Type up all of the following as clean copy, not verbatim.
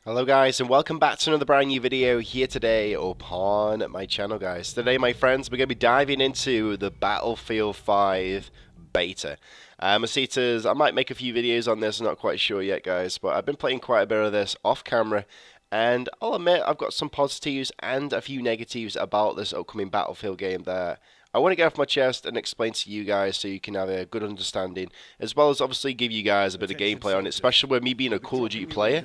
Hello guys, and welcome back to another brand new video here today upon my channel, guys. Today, my friends, we're going to be diving into the Battlefield 5 beta. I might make a few videos on this, I'm not quite sure yet, guys, but I've been playing quite a bit of this off camera, and I'll admit I've got some positives and a few negatives about this upcoming Battlefield game that I want to get off my chest and explain to you guys so you can have a good understanding, as well as obviously give you guys a bit of gameplay on it, especially with me being a Call of Duty player.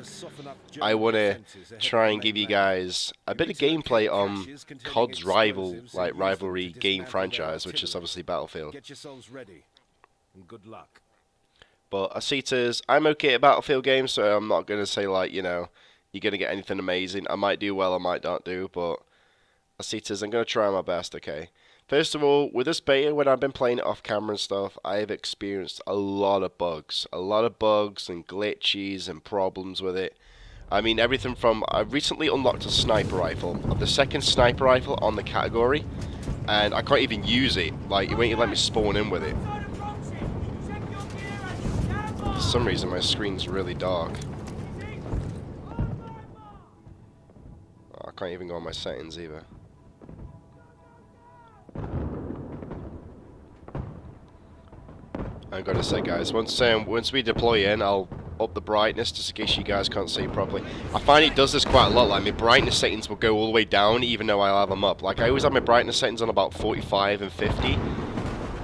I want to try and give you guys a bit of gameplay on COD's rivalry game franchise, which is obviously Battlefield. Get yourselves ready, and good luck. But I'm okay at Battlefield games, so I'm not going to say like, you're going to get anything amazing. I might do well, I might not do, but I'm going to try my best, okay? First of all, with this beta, when I've been playing it off camera and stuff, I've experienced a lot of bugs. A lot of bugs and glitches and problems with it. I mean, everything from, I recently unlocked a sniper rifle, the second sniper rifle on the category, and I can't even use it. Like, it won't even let me spawn in with it. For some reason, my screen's really dark. Oh, I can't even go on my settings either. I gotta say, guys, once we deploy in, I'll up the brightness just in case you guys can't see properly. I find it does this quite a lot. Like, my brightness settings will go all the way down even though I have them up. Like, I always have my brightness settings on about 45 and 50,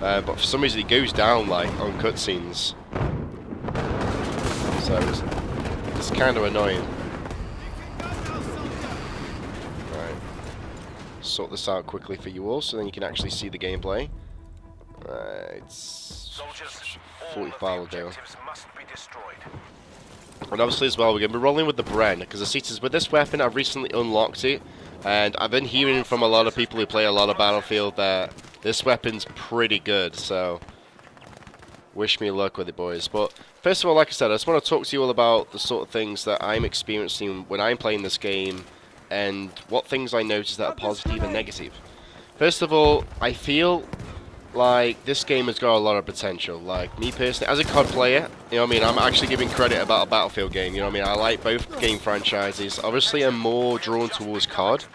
but for some reason it goes down like on cutscenes. So it's kind of annoying. Right, sort this out quickly for you all so then you can actually see the gameplay. Right. 45 will do. And obviously as well, we're going to be rolling with the BREN, because I see with this weapon, I've recently unlocked it, and I've been hearing from a lot of people who play a lot of Battlefield that this weapon's pretty good, so wish me luck with it, boys. But first of all, like I said, I just want to talk to you all about the sort of things that I'm experiencing when I'm playing this game, and what things I notice that are positive and negative. First of all, I feel like this game has got a lot of potential. Like, me personally, as a COD player, you know what I mean, I'm actually giving credit about a Battlefield game, you know what I mean, I like both game franchises. Obviously I'm more drawn towards COD,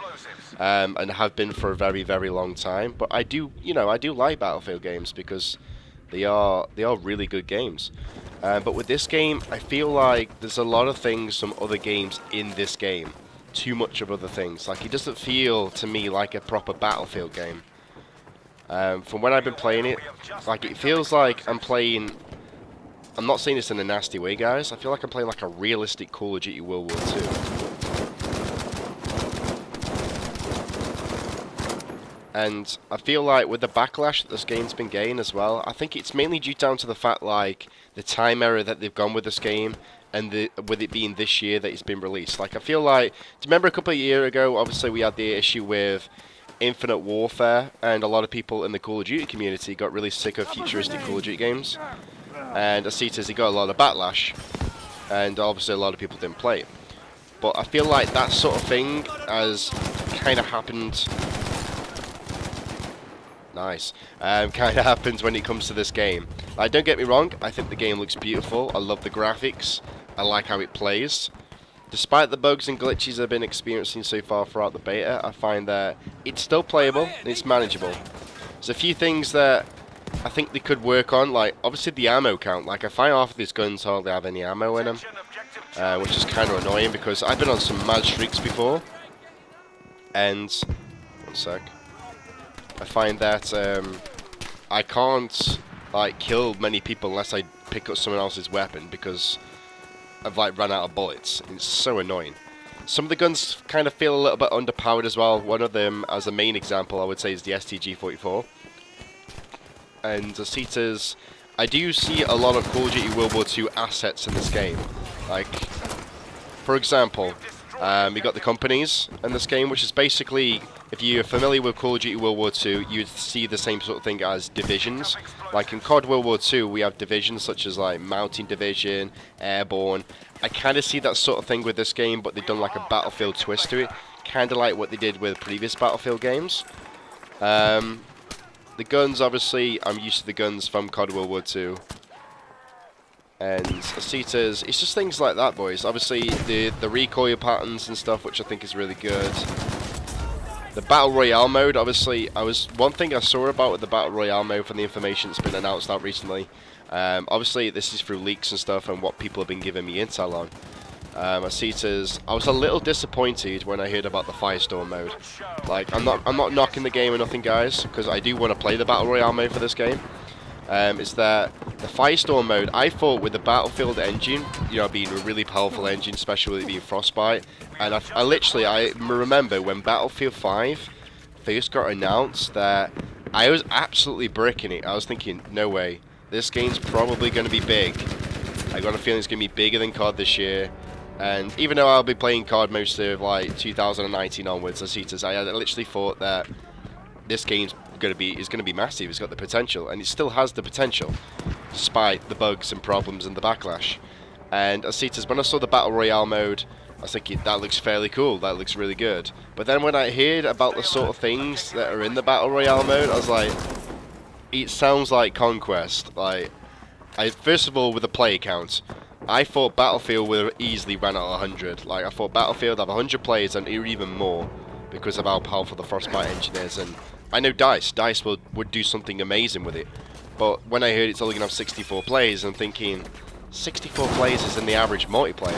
and have been for a very, very long time, but I do like Battlefield games because they are really good games. But with this game, I feel like there's a lot of things from other games in this game. Too much of other things. Like, it doesn't feel to me like a proper Battlefield game. From when I've been playing it, like, it feels like I'm not saying this in a nasty way, guys, I feel like I'm playing like a realistic Call of Duty World War II. And I feel like with the backlash that this game's been getting as well, I think it's mainly due down to the fact, like, the time era that they've gone with this game, and with it being this year that it's been released. Like, I feel like, do you remember a couple of years ago, obviously we had the issue with Infinite Warfare, and a lot of people in the Call of Duty community got really sick of futuristic Call of Duty games, and he got a lot of backlash, and obviously a lot of people didn't play it. But I feel like that sort of thing has kind of happened. Nice. Kind of happens when it comes to this game. Like, don't get me wrong, I think the game looks beautiful, I love the graphics, I like how it plays. Despite the bugs and glitches I've been experiencing so far throughout the beta, I find that it's still playable and it's manageable. There's a few things that I think they could work on, like obviously the ammo count. Like, I find half of these guns hardly have any ammo in them, which is kind of annoying because I've been on some mad streaks before. And one sec, I find that I can't like kill many people unless I pick up someone else's weapon because I've like run out of bullets. It's so annoying. Some of the guns kind of feel a little bit underpowered as well. One of them, as a main example, I would say is the STG-44. And I do see a lot of Call of Duty World War II assets in this game. Like, for example, we got the companies in this game, which is basically, if you're familiar with Call of Duty World War II, you'd see the same sort of thing as divisions. Like in COD World War II, we have divisions such as like Mountain Division, Airborne. I kind of see that sort of thing with this game, but they've done like a Battlefield twist to it, kind of like what they did with previous Battlefield games. The guns, obviously, I'm used to the guns from COD World War II. And Acetas, it's just things like that, boys. Obviously, the recoil patterns and stuff, which I think is really good. The Battle Royale mode, obviously, one thing I saw about with the Battle Royale mode from the information that's been announced out recently. Obviously, this is through leaks and stuff and what people have been giving me intel on. Acetas, I was a little disappointed when I heard about the Firestorm mode. Like, I'm not knocking the game or nothing, guys, because I do want to play the Battle Royale mode for this game. Is that the Firestorm mode, I thought with the Battlefield engine, you know, being a really powerful engine, especially with it being Frostbite, and I remember when Battlefield 5 first got announced that I was absolutely bricking it. I was thinking, no way, this game's probably going to be big. I got a feeling it's going to be bigger than COD this year. And even though I'll be playing COD most of like 2019 onwards, I literally thought that this game's is going to be massive. It's got the potential, and it still has the potential, despite the bugs and problems and the backlash. And Acetas, when I saw the Battle Royale mode, I was thinking, that looks fairly cool, that looks really good. But then when I heard about the sort of things that are in the Battle Royale mode, I was like, it sounds like Conquest. Like, first of all, with the player count, I thought Battlefield would easily run at 100. Like, I thought Battlefield would have 100 players and even more because of how powerful the Frostbite engine is. And I know DICE would do something amazing with it. But when I heard it's only going to have 64 players, I'm thinking, 64 players is in the average multiplayer.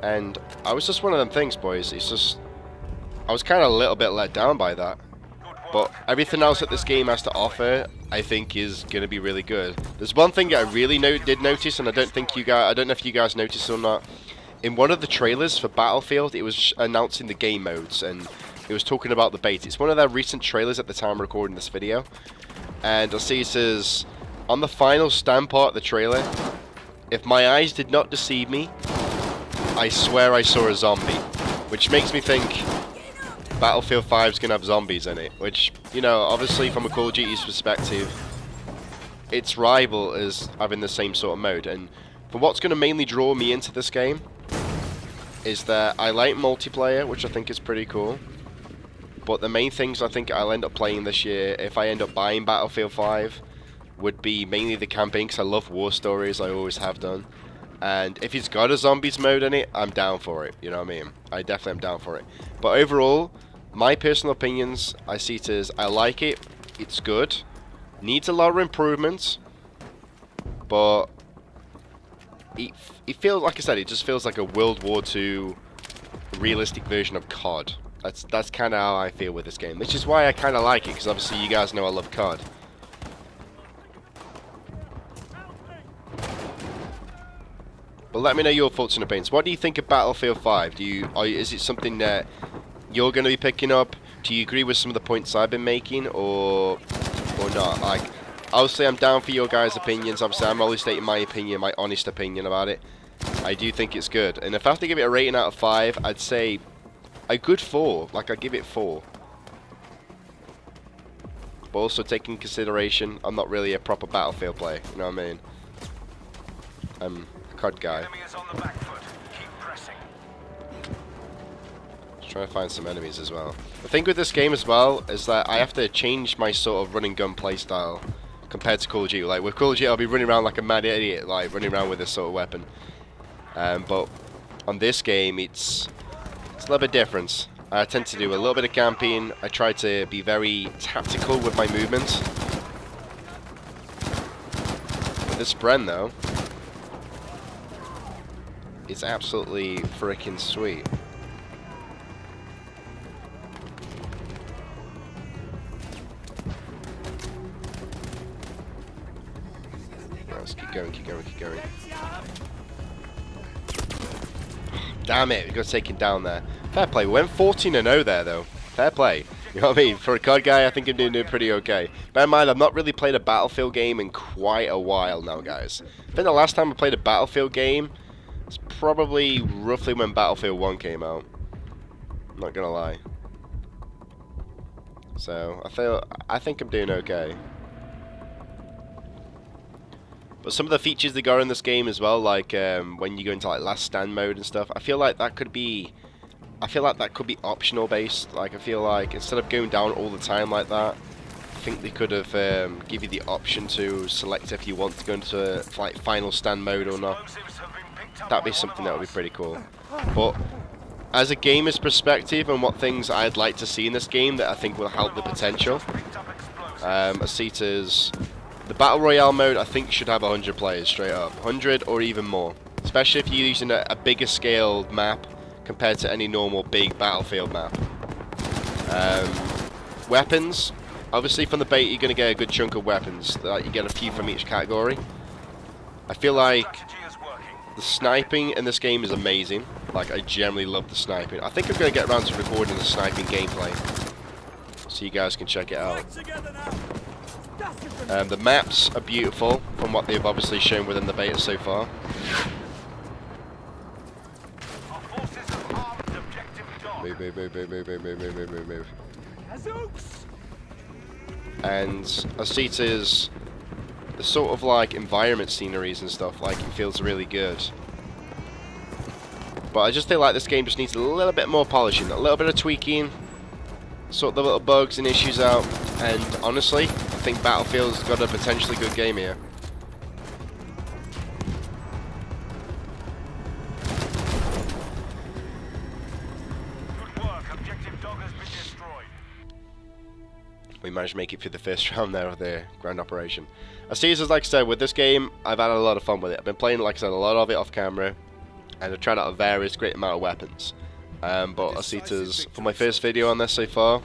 And I was just one of them things, boys. It's just, I was kind of a little bit let down by that. But everything else that this game has to offer, I think, is going to be really good. There's one thing that I really did notice, and I don't know if you guys noticed or not. In one of the trailers for Battlefield, it was announcing the game modes, and it was talking about the beta. It's one of their recent trailers at the time of recording this video. And I'll see it says, on the final stand part of the trailer, if my eyes did not deceive me, I swear I saw a zombie. Which makes me think Battlefield 5 is going to have zombies in it. Which, you know, obviously from a Call of Duty's perspective, its rival is having the same sort of mode. And for what's going to mainly draw me into this game, is that I like multiplayer, which I think is pretty cool. But the main things I think I'll end up playing this year, if I end up buying Battlefield 5, would be mainly the campaign, because I love war stories, I always have done. And if it's got a zombies mode in it, I'm down for it, you know what I mean? I definitely am down for it. But overall, my personal opinions, I see it as, I like it, it's good, needs a lot of improvements, but it feels, like I said, it just feels like a World War II realistic version of COD. That's kind of how I feel with this game, which is why I kind of like it, because obviously you guys know I love COD. But let me know your thoughts and opinions. What do you think of Battlefield 5? Is it something that you're going to be picking up? Do you agree with some of the points I've been making, or not? Like, obviously I'm down for your guys' opinions. Obviously I'm only stating my opinion, my honest opinion about it. I do think it's good, and if I have to give it a rating out of 5, I'd say a good 4, like I give it 4. But also take in consideration, I'm not really a proper Battlefield player, you know what I mean? I'm a COD guy. Just trying to find some enemies as well. The thing with this game as well is that I have to change my sort of run and gun playstyle compared to Call of Duty. Like with Call of Duty I'll be running around like a mad idiot, like running around with this sort of weapon. But on this game it's a little bit different. I tend to do a little bit of camping. I try to be very tactical with my movements. With this BREN though, it's absolutely freaking sweet. Let's keep going, keep going, keep going. Damn it, we got taken down there. Fair play. We went 14-0 there, though. Fair play. You know what I mean? For a COD guy, I think I'm doing pretty okay. Bear in mind, I've not really played a Battlefield game in quite a while now, guys. I think the last time I played a Battlefield game is probably roughly when Battlefield 1 came out. I'm not gonna lie. So, I think I'm doing okay. But some of the features they got in this game as well, like when you go into like last stand mode and stuff, I feel like that could be optional based. Like I feel like instead of going down all the time like that, I think they could have give you the option to select if you want to go into like final stand mode or not. That'd be something that would be pretty cool. But as a gamer's perspective and what things I'd like to see in this game that I think will help the potential, Asita's the Battle Royale mode I think should have 100 players straight up. 100 or even more. Especially if you're using a bigger scaled map compared to any normal big Battlefield map. Weapons. Obviously from the beta you're going to get a good chunk of weapons. You get a few from each category. I feel like the sniping in this game is amazing. Like, I generally love the sniping. I think I'm going to get around to recording the sniping gameplay, so you guys can check it out. The maps are beautiful from what they've obviously shown within the beta so far. Move, move, move, move, move, move, move, move, move, move. And Asita's the sort of like environment sceneries and stuff, like, it feels really good. But I just feel like this game just needs a little bit more polishing, a little bit of tweaking, sort the little bugs and issues out, and honestly, I think Battlefield's got a potentially good game here. Good work. Objective Dog has been destroyed. We managed to make it through the first round there of the grand operation. Asita's, like I said, with this game, I've had a lot of fun with it. I've been playing, like I said, a lot of it off camera, and I've tried out a various great amount of weapons. But Asita's, for my first video on this so far,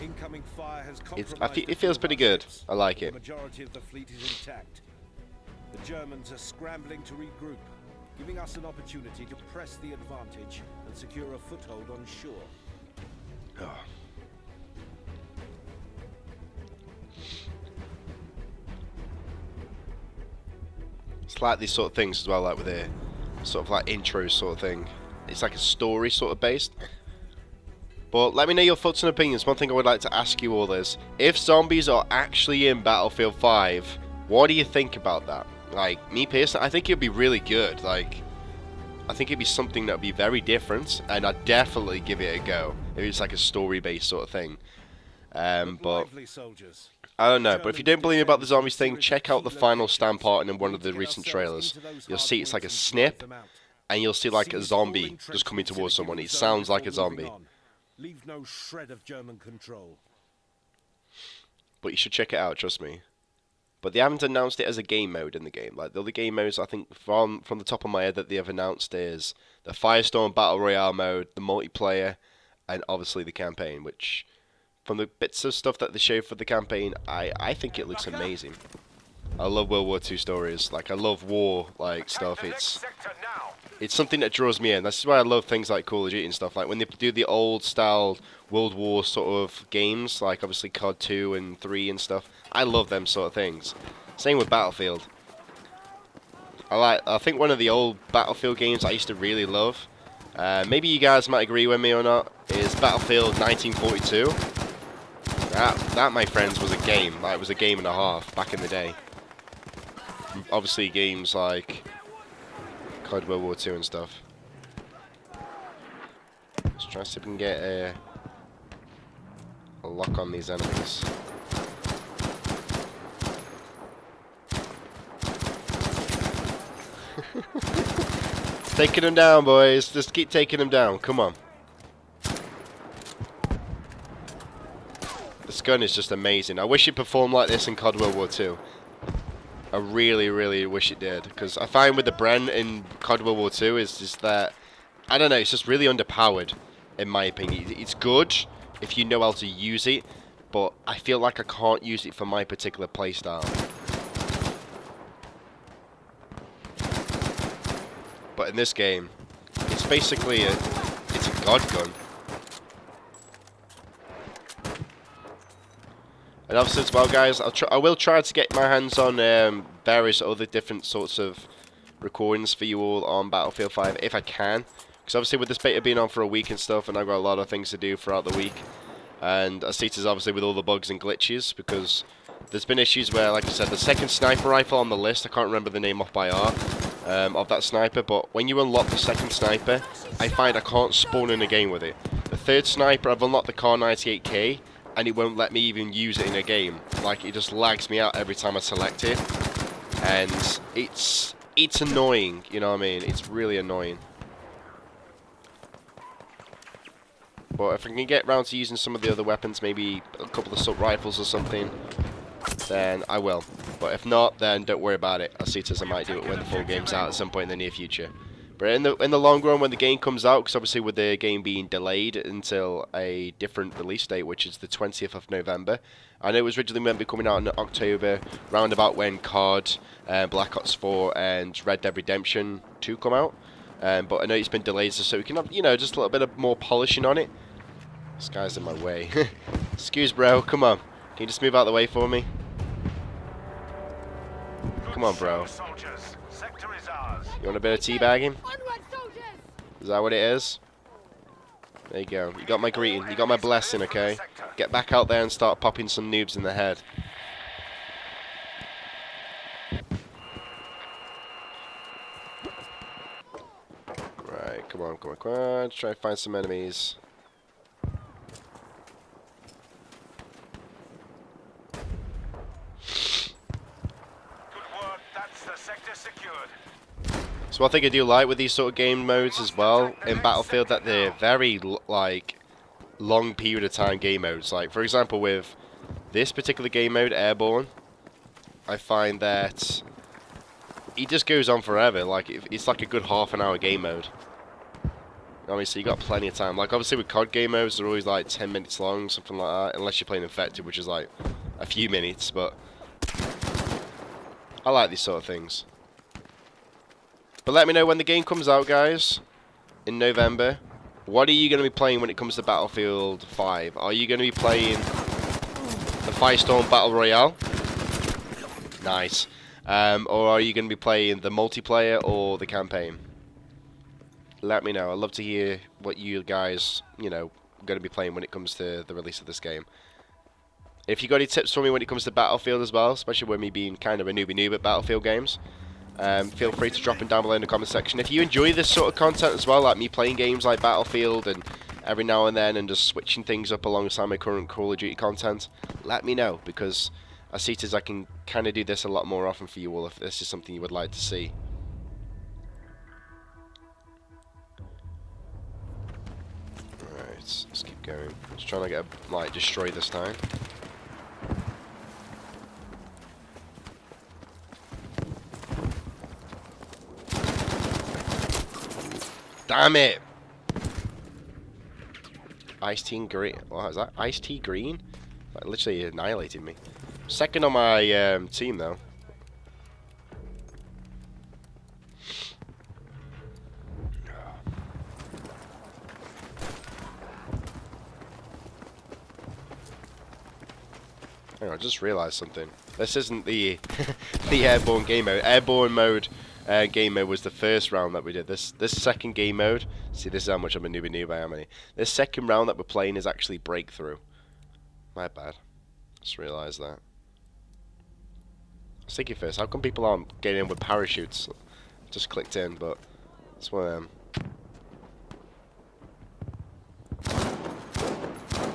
it feels pretty good. I like it. The majority of the fleet is intact. The Germans are scrambling to regroup, giving us an opportunity to press the advantage and secure a foothold on shore. Oh. It's like these sort of things as well, like with a sort of like intro sort of thing. It's like a story sort of based. But let me know your thoughts and opinions. One thing I would like to ask you all is, if zombies are actually in Battlefield 5, what do you think about that? Like, me personally, I think it'd be really good. Like, I think it'd be something that would be very different, and I'd definitely give it a go if it's like a story-based sort of thing. But I don't know. But if you don't believe me about the zombies thing, check out the final stand part in one of the recent trailers. You'll see it's like a snip, and you'll see like a zombie just coming towards someone. It sounds like a zombie. Leave no shred of German control. But you should check it out, trust me. But they haven't announced it as a game mode in the game. Like, the other game modes, I think, from the top of my head that they have announced is the Firestorm Battle Royale mode, the multiplayer, and obviously the campaign, which, from the bits of stuff that they showed for the campaign, I think it looks amazing. I love World War II stories. Like, I love war, like, stuff. It's something that draws me in. That's why I love things like Call of Duty and stuff. Like when they do the old style World War sort of games, like obviously COD 2 and 3 and stuff. I love them sort of things. Same with Battlefield. I think one of the old Battlefield games I used to really love, maybe you guys might agree with me or not, is Battlefield 1942. That, my friends, was a game. Like, it was a game and a half back in the day. Obviously games like COD World War II and stuff. Let's try to see if we can get a lock on these enemies. Taking them down, boys. Just keep taking them down. Come on. This gun is just amazing. I wish it performed like this in COD World War II. I really, really wish it did, because I find with the BREN in COD World War II is just that, I don't know, it's just really underpowered, in my opinion. It's good if you know how to use it, but I feel like I can't use it for my particular playstyle. But in this game, it's basically it's a god gun. And obviously as well, guys, I will try to get my hands on various other different sorts of recordings for you all on Battlefield 5 if I can. Because obviously with this beta being on for a week and stuff, and I've got a lot of things to do throughout the week. And Asita's obviously with all the bugs and glitches, because there's been issues where, like I said, the second sniper rifle on the list, I can't remember the name off by heart of that sniper, but when you unlock the second sniper, I find I can't spawn in a game with it. The third sniper, I've unlocked the Kar 98K, and it won't let me even use it in a game. Like, it just lags me out every time I select it, and it's annoying, you know what I mean? It's really annoying. But if I can get around to using some of the other weapons, maybe a couple of assault rifles or something, then I will. But if not, then don't worry about it. I'll see it as I might do it when the full game's out at some point in the near future. But in the long run, when the game comes out, because obviously with the game being delayed until a different release date, which is the 20th of November. I know it was originally meant to be coming out in October, roundabout when COD, Black Ops 4 and Red Dead Redemption 2 come out. But I know it's been delayed, so we can have, you know, just a little bit of more polishing on it. This guy's in my way. Excuse, bro. Come on. Can you just move out of the way for me? Come on, bro. You want a bit of teabagging? Is that what it is? There you go. You got my greeting. You got my blessing, okay? Get back out there and start popping some noobs in the head. Right, come on, come on, come on. Let's try and find some enemies. So one thing I do like with these sort of game modes as well in Battlefield, that they're very like long period of time game modes. Like for example with this particular game mode, Airborne, I find that it just goes on forever. Like it's like a good half-an-hour game mode. I mean, so you got plenty of time. Like obviously with COD game modes, they're always like 10 minutes long, something like that, unless you're playing Infected, which is like a few minutes. But I like these sort of things. But let me know when the game comes out, guys, in November. What are you going to be playing when it comes to Battlefield 5? Are you going to be playing the Firestorm Battle Royale? Nice. Or are you going to be playing the multiplayer or the campaign? Let me know. I'd love to hear what you guys, you know, are going to be playing when it comes to the release of this game. If you got any tips for me when it comes to Battlefield as well, especially with me being kind of a newbie noob at Battlefield games, feel free to drop them down below in the comment section. If you enjoy this sort of content as well, like me playing games like Battlefield and every now and then and just switching things up alongside my current Call of Duty content, let me know, because I see it as I can kind of do this a lot more often for you all if this is something you would like to see. Alright, let's keep going. Just trying to get a, like, destroy this time. Damn it! Ice Tea Green. What is that? Ice Tea Green? Like, literally annihilated me. Second on my team, though. Hang on, I just realised something. This isn't the the Airborne game mode. Airborne mode. Game mode was the first round that we did. This second game mode, see, this is how much I'm a newbie noob I am. This second round that we're playing is actually Breakthrough. My bad. Just realised that. I was thinking first, how come people aren't getting in with parachutes? Just clicked in, but it's one of them.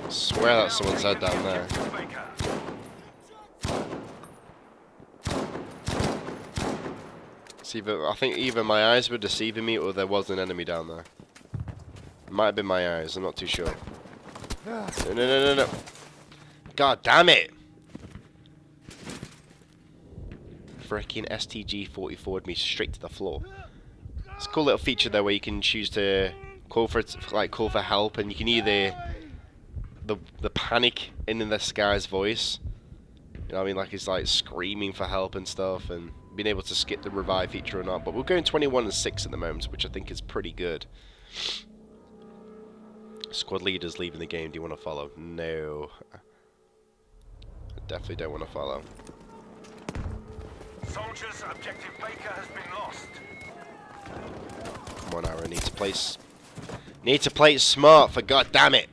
I swear that's someone's head down there. I think either my eyes were deceiving me or there was an enemy down there. It might have been my eyes, I'm not too sure. No, no, no, no, no. God damn it! Freaking STG-44'd me straight to the floor. It's a cool little feature though where you can choose to call for help, and you can either the panic in this guy's voice. You know what I mean? Like he's like screaming for help and stuff, and being able to skip the revive feature or not. But we're going 21-6 at the moment, which I think is pretty good. Squad leader's leaving the game. Do you want to follow? No. I definitely don't want to follow. Soldiers, objective Baker has been lost. Come on, Arron. Need to play smart, for god damn it.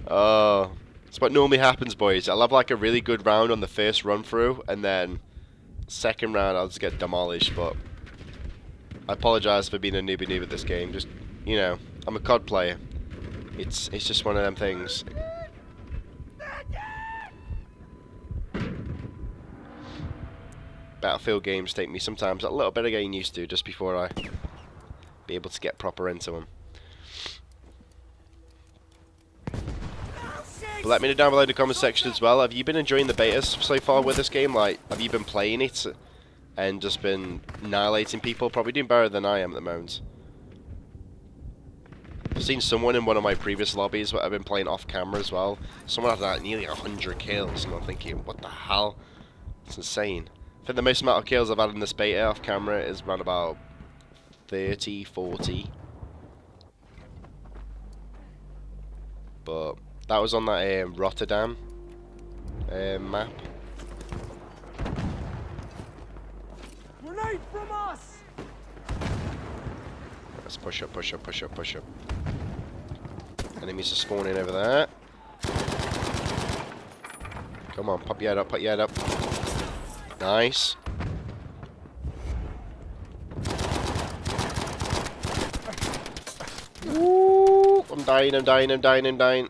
Oh. That's what normally happens, boys. I'll have like a really good round on the first run through, and then second round I'll just get demolished. But I apologise for being a newbie noob at this game. Just, you know, I'm a COD player. It's just one of them things. Battlefield games take me sometimes a little bit of getting used to just before I be able to get proper into them. But let me know down below in the comment section as well. Have you been enjoying the betas so far with this game? Like, have you been playing it and just been annihilating people? Probably doing better than I am at the moment. I've seen someone in one of my previous lobbies where I've been playing off camera as well. Someone had like nearly 100 kills, and I'm thinking, what the hell? It's insane. I think the most amount of kills I've had in this beta off camera is around about 30, 40. But that was on that Rotterdam map. Grenade from us! Let's push up, push up, push up, push up. Enemies are spawning over there. Come on, pop your head up, pop your head up. Nice. Woo! I'm dying, I'm dying, I'm dying, I'm dying.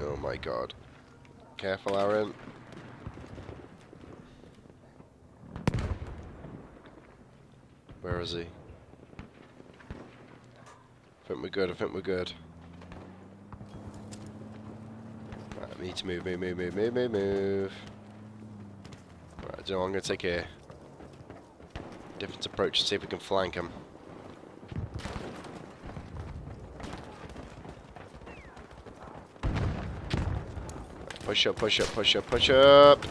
Oh my god. Careful, Arron. Where is he? I think we're good, I think we're good. Right, I need to move, move, move, move, move, move, move. Right, I don't know, I'm going to take a different approach to see if we can flank him. Push up, push up, push up, push up!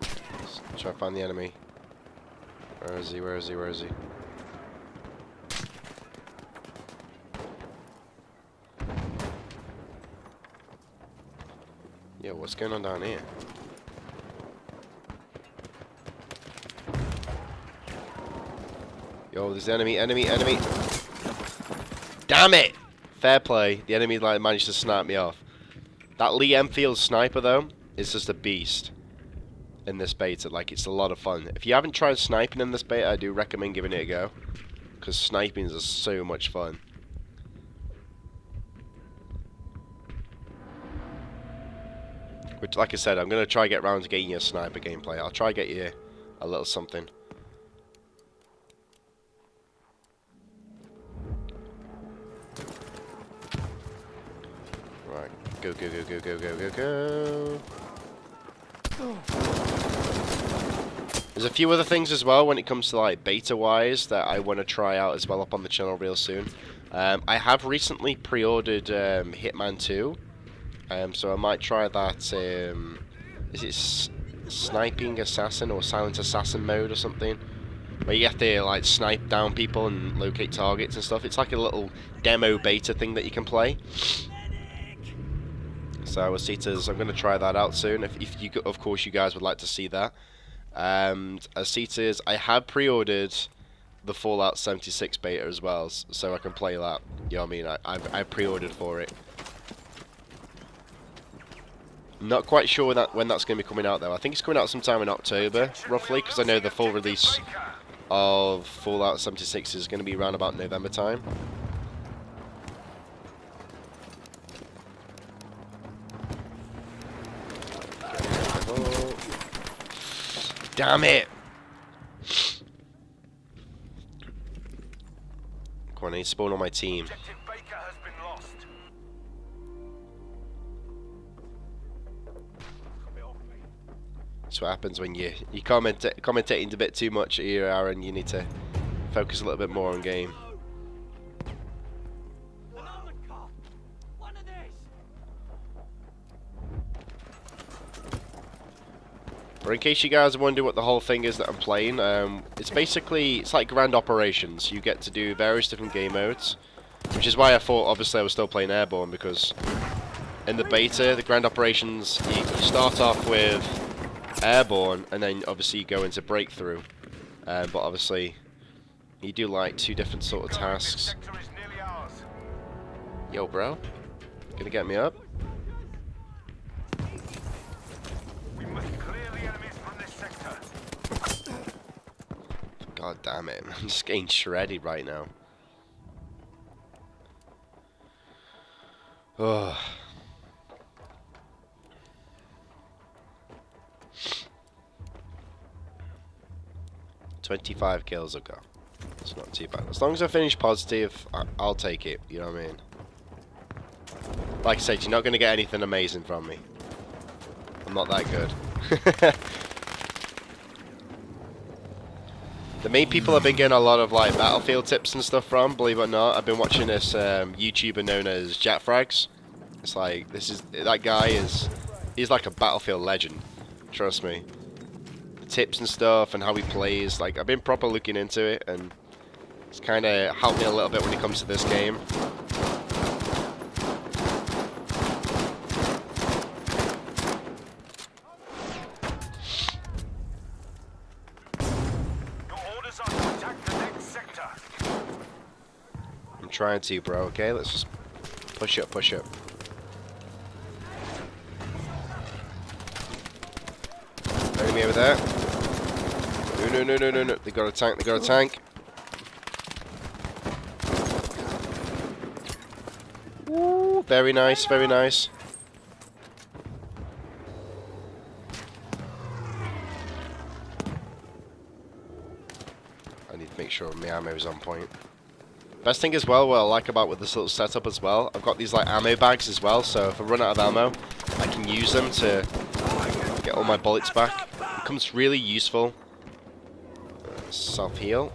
Let's try to find the enemy. Where is he, where is he, where is he? Yo, what's going on down here? Yo, there's enemy, enemy, enemy! Damn it! Fair play. The enemy like managed to snipe me off. That Lee Enfield sniper though is just a beast in this beta. Like, it's a lot of fun. If you haven't tried sniping in this beta, I do recommend giving it a go, because sniping is so much fun. Which, like I said, I'm gonna try get round to getting you a sniper gameplay. I'll try get you a little something. Right, go, go, go, go, go, go, go, go. There's a few other things as well when it comes to like beta-wise that I want to try out as well up on the channel real soon. I have recently pre-ordered Hitman 2, so I might try that. Is it sniping assassin or silent assassin mode or something? Where you have to like snipe down people and locate targets and stuff. It's like a little demo beta thing that you can play. So Asitas, I'm going to try that out soon. If you, of course, you guys would like to see that. Asitas, I have pre-ordered the Fallout 76 beta as well, so I can play that. You know what I mean? I pre-ordered for it. Not quite sure when that's going to be coming out though. I think it's coming out sometime in October, roughly, because I know the full release of Fallout 76 is going to be around about November time. Oh. Damn it! Come on, I need to spawn on my team. That's what happens when you commentating a bit too much here, Arron. You need to focus a little bit more on game. But in case you guys are wondering what the whole thing is that I'm playing, it's like grand operations. You get to do various different game modes, which is why I thought obviously I was still playing Airborne, because in the beta, the grand operations, you start off with Airborne, and then obviously you go into Breakthrough, but obviously you do like two different sort of tasks. Yo, bro, gonna get me up? God damn it. I'm just getting shredded right now. Oh. "25 kills I've got. It's not too bad. As long as I finish positive, I'll take it. You know what I mean? Like I said, you're not going to get anything amazing from me. I'm not that good. The main people I've been getting a lot of like Battlefield tips and stuff from, believe it or not, I've been watching this YouTuber known as JackFrags. It's like, that guy he's like a Battlefield legend. Trust me. The tips and stuff and how he plays, like I've been proper looking into it, and it's kind of helped me a little bit when it comes to this game. Trying to, bro. Okay, let's just push up, push up. Enemy over there. No, no, no, no, no, no. They got a tank. They got a tank. Ooh, very nice, very nice. I need to make sure my ammo is on point. Best thing as well, what I like about with this little setup as well, I've got these like ammo bags as well, so if I run out of ammo, I can use them to get all my bullets back. It becomes really useful. Self-heal.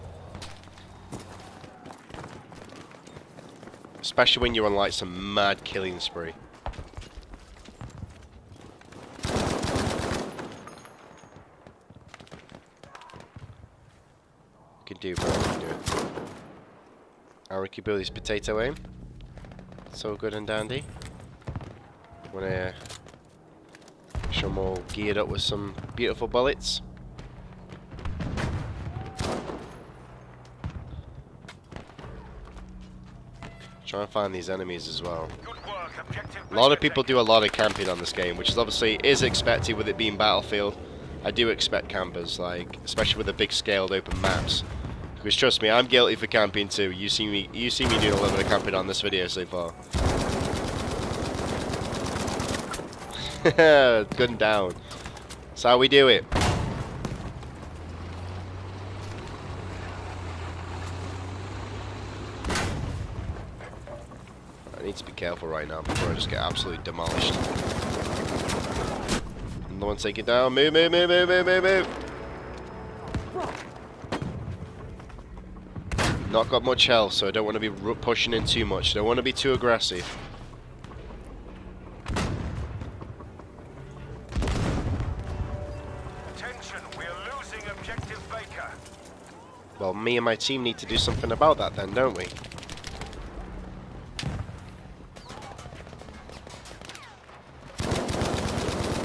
Especially when you're on like some mad killing spree. You can do, bro, you can do it. Arron can build his potato aim. So good and dandy. Wanna show them all geared up with some beautiful bullets. Try and find these enemies as well. A lot of people do a lot of camping on this game, which is obviously expected with it being Battlefield. I do expect campers, like especially with the big scaled open maps. Because trust me, I'm guilty for camping too. You see me doing a little bit of camping on this video so far. Good and down. That's how we do it. I need to be careful right now before I just get absolutely demolished. Another one take it down. Move, move, move, move, move, move, move. Not got much health, so I don't want to be pushing in too much. Don't want to be too aggressive. Attention, we are losing objective Baker. Well, me and my team need to do something about that then, don't we?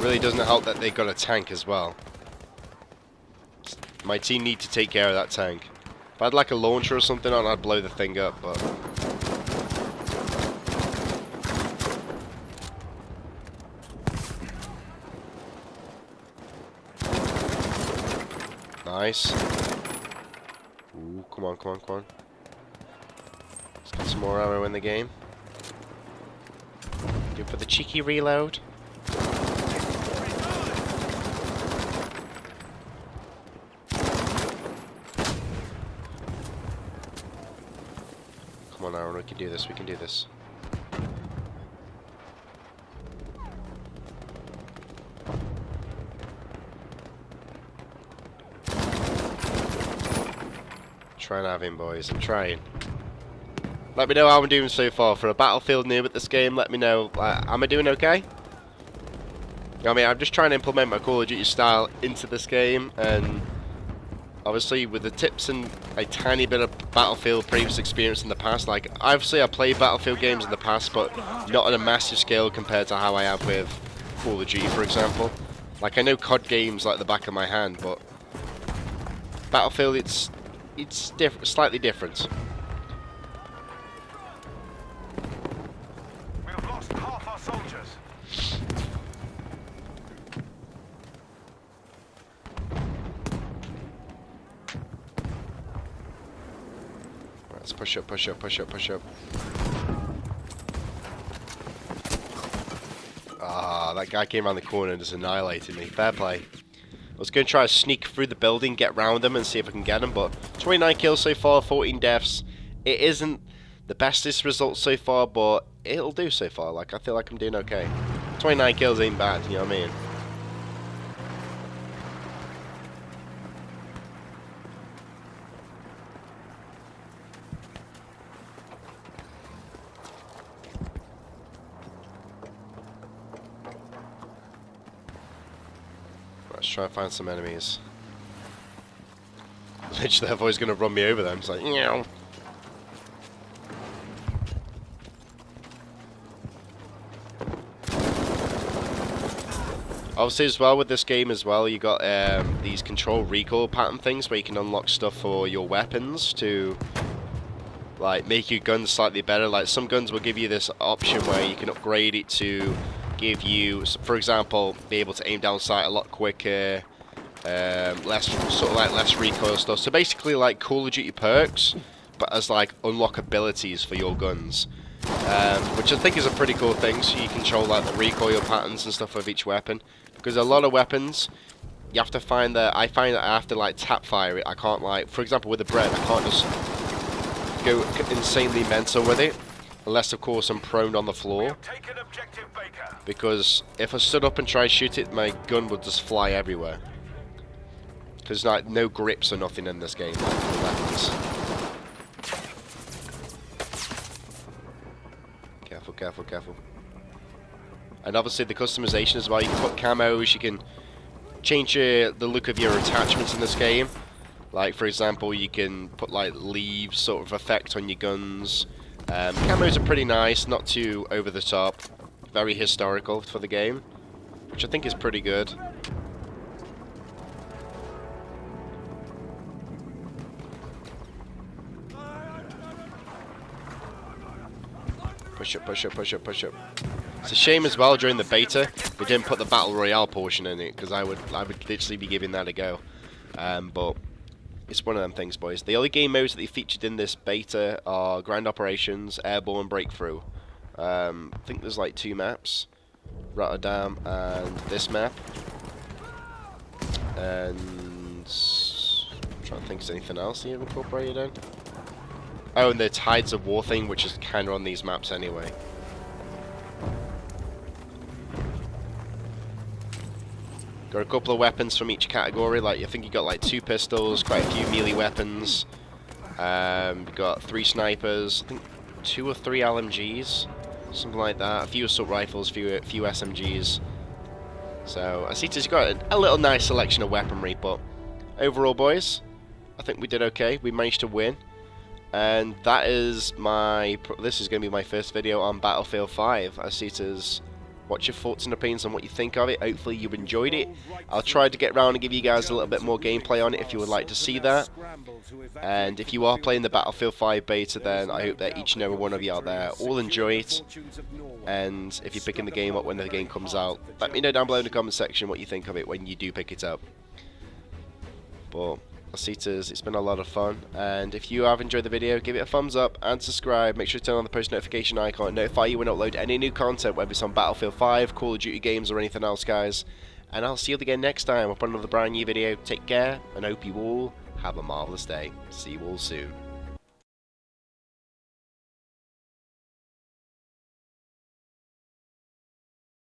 Really doesn't help that they got a tank as well. My team need to take care of that tank. If I had like a launcher or something on, I'd blow the thing up, but... Nice. Ooh, come on, come on, come on. Let's get some more ammo in the game. Go for the cheeky reload. Come on, Arron, we can do this, we can do this. Trying to have him, boys, I'm trying. Let me know how I'm doing so far. For a Battlefield noob at this game, let me know. Am I doing okay? I mean, I'm just trying to implement my Call of Duty style into this game, and obviously with the tips and a tiny bit of Battlefield previous experience in the past. Like, obviously I played Battlefield games in the past, but not on a massive scale compared to how I have with Call of Duty, for example. Like, I know COD games like the back of my hand, but Battlefield, it's slightly different. We've lost half our soldiers. Let's push up, push up, push up, push up. Ah, that guy came around the corner and just annihilated me. Fair play. I was going to try to sneak through the building, get round them, and see if I can get them, but 29 kills so far, 14 deaths. It isn't the bestest result so far, but it'll do so far. Like, I feel like I'm doing okay. 29 kills ain't bad, you know what I mean? Let's try and find some enemies. Literally, they're always going to run me over them. It's like, meow. Obviously, as well with this game as well, you got these control recoil pattern things where you can unlock stuff for your weapons to like make your guns slightly better. Like some guns will give you this option where you can upgrade it to give you, for example, be able to aim down sight a lot quicker, less sort of like less recoil stuff. So basically, like Call of Duty perks, but as like unlock abilities for your guns, which I think is a pretty cool thing. So you control like the recoil patterns and stuff of each weapon. Because a lot of weapons, you have to find that. I find that I have to like tap fire it. I can't like, for example, with the BREN, I can't just go insanely mental with it, unless of course I'm prone on the floor. Because if I stood up and tried to shoot it, my gun would just fly everywhere. Because like no grips or nothing in this game, like, for weapons. Careful, careful, careful. And obviously the customization as well. You can put camos, you can change the look of your attachments in this game. Like for example, you can put like leaves sort of effect on your guns. Camos are pretty nice, not too over the top. Very historical for the game, which I think is pretty good. Push up, push up, push up, push up. It's a shame as well during the beta we didn't put the Battle Royale portion in it, because I would literally be giving that a go. But it's one of them things, boys. The only game modes that they featured in this beta are Grand Operations, Airborne, Breakthrough. I think there's like 2 maps, Rotterdam and this map. And I'm trying to think, is there anything else you've incorporated in? Oh, and the Tides of War thing, which is kind of on these maps anyway. Got a couple of weapons from each category. Like I think you got like 2 pistols, quite a few melee weapons. You got 3 snipers, I think 2 or 3 LMGs, something like that. A few assault rifles, few SMGs. So I see it's got a little nice selection of weaponry, but overall, boys, I think we did okay. We managed to win. And that is this is going to be my first video on Battlefield 5. I see it as, what's your thoughts and opinions on what you think of it? Hopefully you enjoyed it. I'll try to get around and give you guys a little bit more gameplay on it if you would like to see that. And if you are playing the Battlefield 5 beta, then I hope that each and every one of you out there all enjoy it. And if you're picking the game up when the game comes out, let me know down below in the comment section what you think of it when you do pick it up. But it's been a lot of fun, and if you have enjoyed the video, give it a thumbs up and subscribe. Make sure to turn on the post notification icon, notify you when I upload any new content, whether it's on Battlefield 5, Call of Duty games, or anything else, guys. And I'll see you again next time up on another brand new video. Take care, and hope you all have a marvelous day. See you all soon.